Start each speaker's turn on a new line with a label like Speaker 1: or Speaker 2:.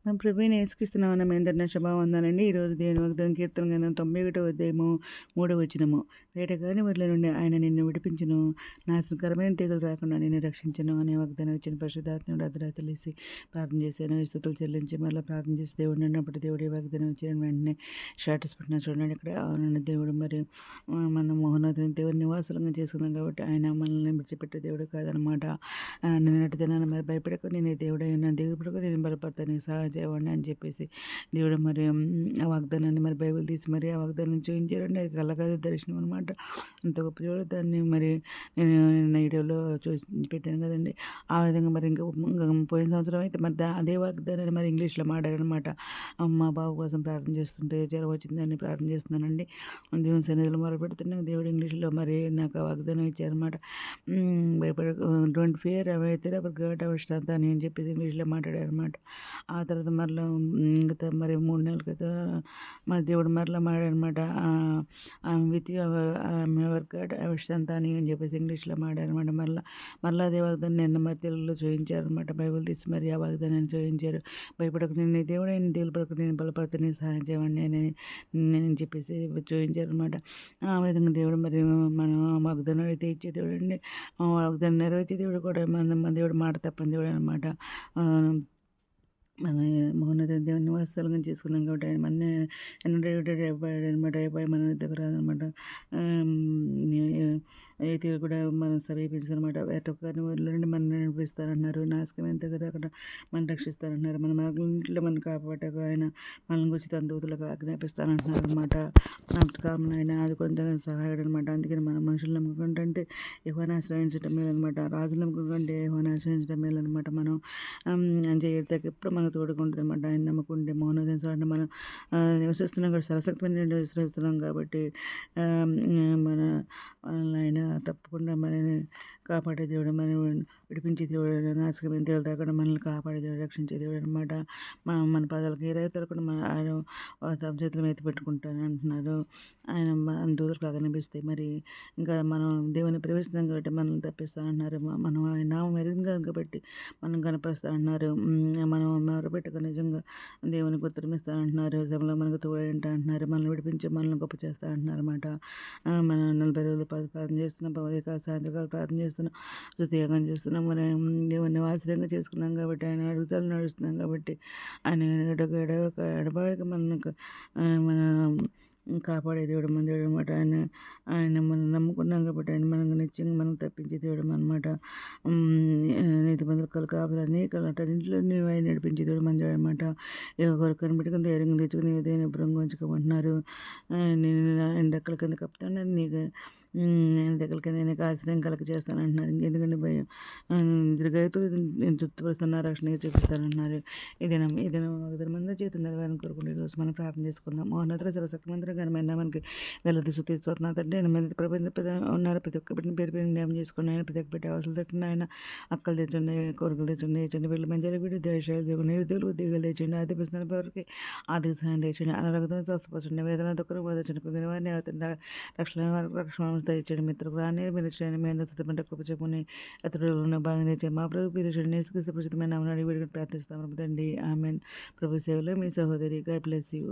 Speaker 1: మన ప్రభువైన యేసుక్రీస్తు నామమున మీ అందరికీ నా శుభవందనాలండి. ఈరోజు దేవుని వాగ్దానం కీర్తన గ్రంథం 91వ అధ్యాయము 3వ వచనము. వేటగాని ఊరిలో నుండి ఆయన నిన్ను విడిపించును, నాశనకరమైన తెగులు రాకుండా నిన్ను రక్షించును అనే వాగ్దానం ఇచ్చిన పరిశుద్ధాత్ముడు అర్ధరాత్రి లేసి ప్రార్థన చేశాను. స్తుతులు చెల్లించి మళ్ళీ ప్రార్థన చేసి దేవుడు అన్నప్పుడు దేవుడు ఈ వాగ్దానం ఇచ్చిన వెంటనే స్టేటస్ పెట్టిన చూడండి. ఇక్కడ అవునండి, దేవుడు మరి మన మోహనోదయం దేవుని నివాసులంగా చేసుకున్నాం కాబట్టి ఆయన మనల్ని విడిచిపెట్టే దేవుడు కాదనమాట. నిన్నటి దినాన్ని మరి భయపడకు, నేను దేవుడైనా దేవుడు పడకు, నేను బలపడతాను సహాయం చేయవండి అని చెప్పేసి దేవుడు మరి ఆ వాగ్దానాన్ని మరి బైబిల్ తీసి మరి ఆ వాగ్దానం చూపించారండి. అది కళ్ళకాదు దర్శనం అనమాట. అంత గొప్ప దేవుడు. దాన్ని మరి నేను వీడియోలో చూసి పెట్టాను కదండి. ఆ విధంగా మరి ఇంకా పోయిన సంవత్సరం అయితే మరి అదే వాగ్దానాన్ని మరి ఇంగ్లీష్లో మాట్లాడనమాట. మా బాబు కోసం ప్రార్థన చేస్తుంటే జ్వరం వచ్చిందని ప్రార్థన చేస్తున్నానండి. దేవుని సన్నిధిలో మొరపెడుతున్నాను. దేవుడు ఇంగ్లీష్లో మరి నాకు ఆ వాగ్దానం ఇచ్చారనమాట. భయపడకు, డోంట్ ఫియర్, అవైతే గాడ్ అవర్ స్ట్రెంగ్త్ అని చెప్పేసి ఇంగ్లీష్లో మాట్లాడారనమాట. ఆ తర్వాత మరలా ఇంకా మరి 3 నెలల క్రితం మరి దేవుడు మరలా మాడారనమాట. With ever God our strength అని చెప్పేసి ఇంగ్లీష్లో మాడారనమాట. మరలా అదే వాగ్దాన్ని నిన్న మరి తెలుగులో చూపించారనమాట. బైబిల్ తీసి మరి ఆ వాగ్దానాన్ని చూపించారు. భయపడకు, నేను దేవుడు అయిన దేవుడు పడకు, నేను బలపడతాను సహాయం చేయండి అని నేను చెప్పేసి చూపించారనమాట. ఆ విధంగా దేవుడు మరి మనం వాగ్దానం అయితే ఇచ్చే దేవుడు అండి. వాగ్దానం నెరవేర్చే దేవుడు కూడా మన దేవుడు మాట తప్పని దేవుడు అనమాట. మన మౌనత దేవుని నివాసాలుగా చేసుకున్నాం కాబట్టి ఆయన మన అనమాట. మన దగ్గర రాదనమాట. అయితే కూడా మనం సమీపించారనమాట. వేటొక్కని వదిలేండి, మన నడిపిస్తారన్నారు. నాశకం ఎంత కదా అక్కడ మనం రక్షిస్తారన్నారు. మన ఇంట్లో మనం కాపాడకు ఆయన మనల్ని గురించి తన దూతలకు ఆజ్ఞాపిస్తానంటున్నారు అనమాట. కామన్ ఆయన అది కొంచెం సహాయడు అనమాట. అందుకని మన మనుషులు నమ్ముకుంటే యెహోవాను ఆశ్రయించడం మేలు అనమాట. రాజులు నమ్ముకుంటే యెహోవాను ఆశ్రయించడం మేలు అనమాట. మనం చేయడానికి ఎప్పుడు మనకు తోడుకుంటుంది అనమాట. ఆయన నమ్ముకుంటే మౌనోదయం చూడండి, మనం నివసిస్తున్నాం కాబట్టి సరసక్తిని నివసిస్తున్నాం కాబట్టి మన ఆయన తప్పకుండా మనల్ని కాపాడే దేవుడు, మనం విడిపించే దేవుడు, నాశకమైన దేవుడు రాకుండా మనల్ని కాపాడే దేవుడు, రక్షించే దేవుడు అనమాట. మన పదాలకు ఏ రైతులు మన ఆయన చేతులు ఎత్తి పెట్టుకుంటాను అంటున్నారు. ఆయన దూతలకు కనిపిస్తే మరి ఇంకా మనం దేవుని ప్రేమిస్తున్నాం కాబట్టి మనల్ని తప్పిస్తానంటున్నారు. మనం ఆయన నామం ఎరిగిన కాబట్టి మనం కనపరుస్తానంటున్నారు. మనం మొరపెట్టుకు నిజంగా దేవుని ఉత్తరమిస్తానంటున్నారు. శ్రమలో మనకు తోడంట అంటున్నారు. మనల్ని విడిపించి మనల్ని గొప్ప చేస్తా అంటున్నారు అనమాట. మన 40 రోజులు ప్రార్థన చేస్తున్నాం, ఉదయకాల సాయంత్రకాలం ప్రార్థన చేస్తున్నాం, స్తుతియాగం చేస్తున్నాం. మనం దేవుని ఆశ్రయంగా చేసుకున్నాం కాబట్టి ఆయన అడుగుతాలు నడుస్తున్నాం కాబట్టి ఆయన ఎడబాయక మన కాపాడే దేవుడు మన దేవుడు అనమాట. ఆయన మనం నమ్ముకున్నాం కాబట్టి ఆయన మనం నిత్యంగా మనం తప్పించే దేవుడు అనమాట. నీతి మందులు కాపులు అనేకలు అన్నింటిలో నీవు ఆయన నడిపించే దేవుడు మన దేవుడు అనమాట. ఒకరు కనిపెట్టుకుని ధైర్యంగా తెచ్చుకుని ఉదయం భ్రంగం ఉంచుకోమంటున్నారు. నేను ఎండక్కల కింద కప్పుతాను, నీకు ఎండక్కల కింద నీకు ఆశ్రయం కలగ చేస్తానంటున్నారు. ఎందుకంటే భయం తిరిగైతే తృప్తిపరుస్తున్న రక్షణగా చూపిస్తానంటున్నారు. ఇదేనా ఒకరి మంది చేతులు నెరవేరని కోరుకుంటే ఈరోజు మనం ప్రార్థన చేసుకుందాం. మోహనతర సరసక్తి మందిరం ఘనమైన మనకి వెళ్ళదు సుతీస్తున్నా తండ్రి. ఆయన మీద ప్రపంచ ఉన్నారు. ప్రతి ఒక్క బిడ్డని పేరు పేరు జ్ఞాపం చేసుకుని ఆయన ప్రతి ఒక్క బిడ్డ అవసరం తెచ్చిన ఆయన అక్కలు తెచ్చండి, కోరికలు తెచ్చండి, తెచ్చండి వీళ్ళు మంచి వీడు దేశాలు దేవుని నిరుద్యోగులు ఉద్యోగాలు తెచ్చండి, ఆది ప్రశ్న వారికి ఆర్థిక సహాయం తెచ్చండి, అనారోగ్యం స్వస్థపరచండి, వేదన దుఃఖం వదచండి, పొందిన వారిని రక్షణ రక్షణ తెచ్చండి, మిత్రులకు రాని మీరు చేయండి, మీ అందరూ సిద్ధపడ్డ కృప చెప్పుని అతడు బాగా తెచ్చండి. మా ప్రభు మీరు నేసుకృష్ణ ప్రసిద్ధమైన నామని అడిగి ప్రార్థిస్తాము తండ్రి. ఆమెన్. ప్రభు సేవలో మీ సహోదరి. God bless you.